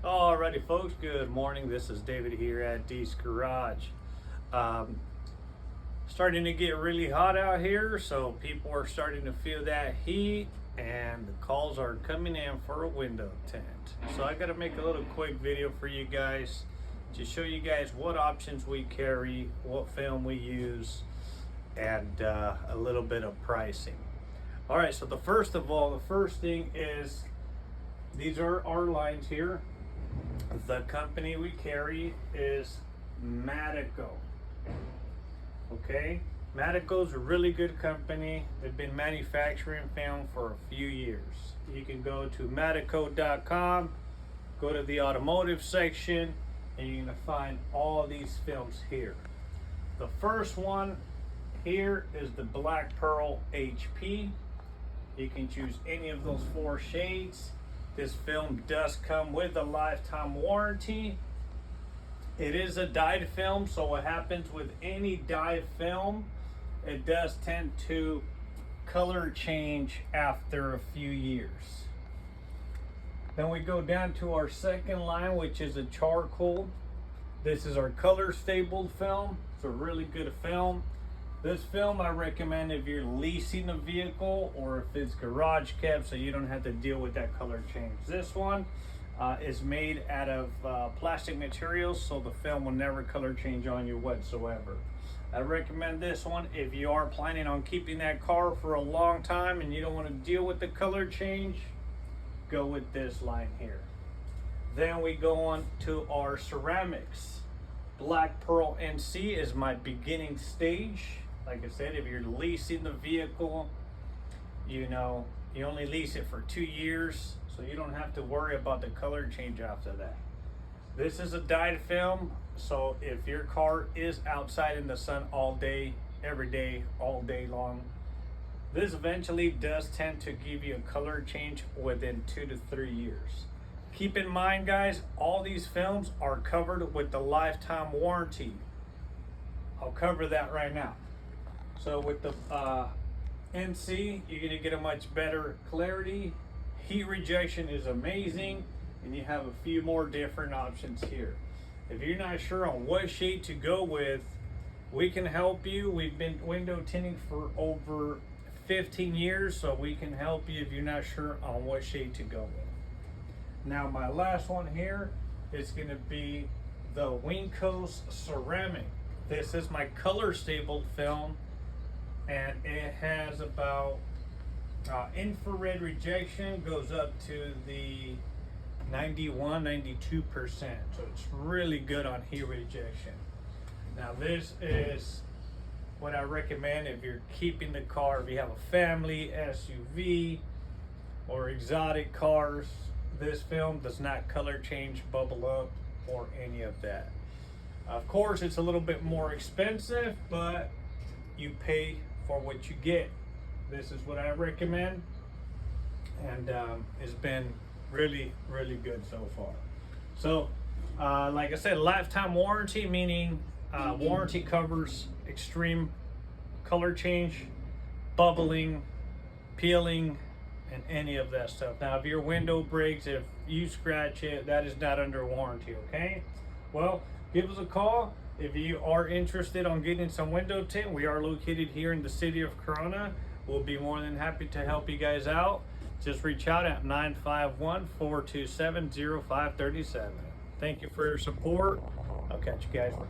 Alrighty folks, good morning. This is David here at Dee's Garage. Um, Starting to get really hot out here, so people are starting to feel that heat and the calls are coming in for a window tint. So I gotta make a little quick video for you guys to show you guys what options we carry, what film we use, and a little bit of pricing. Alright, so the first thing is these are our lines here. The company we carry is Madico. Okay, Madico is a really good company. They've been manufacturing film for a few years. You can go to madico.com, go to the automotive section, and you're gonna find all these films here. The first one here is the Black Pearl HP. You can choose any of those 4 shades. This film does come with a lifetime warranty. It is a dyed film, so what happens with any dyed film, it does tend to color change after a few years. Then we go down to our second line, which is a charcoal. This is our color stapled film. It's a really good film. This film I recommend if you're leasing a vehicle or if it's garage kept, so you don't have to deal with that color change. This one is made out of plastic materials, so the film will never color change on you whatsoever. I recommend this one if you are planning on keeping that car for a long time and you don't want to deal with the color change. Go with this line here. Then we go on to our ceramics. Black Pearl NC is my beginning stage. Like I said, if you're leasing the vehicle, you only lease it for 2 years, so you don't have to worry about the color change after that. This is a dyed film, so if your car is outside in the sun all day, every day, all day long, this eventually does tend to give you a color change within 2 to 3 years. Keep in mind, guys, all these films are covered with the lifetime warranty. I'll cover that right now. So with the NC, you're gonna get a much better clarity. Heat rejection is amazing, and you have a few more different options here. If you're not sure on what shade to go with, we can help you. We've been window tinting for over 15 years, so we can help you if you're not sure on what shade to go with. Now my last one here is gonna be the Winkos ceramic. This is my color stapled film, and it has about infrared rejection goes up to the 91-92%, so it's really good on heat rejection. Now this is what I recommend if you're keeping the car, if you have a family SUV or exotic cars. This film does not color change, bubble up, or any of that. Of course, it's a little bit more expensive, but you pay for what you get. This is what I recommend, and it's been really, really good so far. So, like I said, lifetime warranty, meaning warranty covers extreme color change, bubbling, peeling, and any of that stuff. Now, if your window breaks, if you scratch it, that is not under warranty, okay? Well, give us a call if you are interested on getting some window tint. We are located here in the city of Corona. We'll be more than happy to help you guys out. Just reach out at 951-427-0537. Thank you for your support. I'll catch you guys later.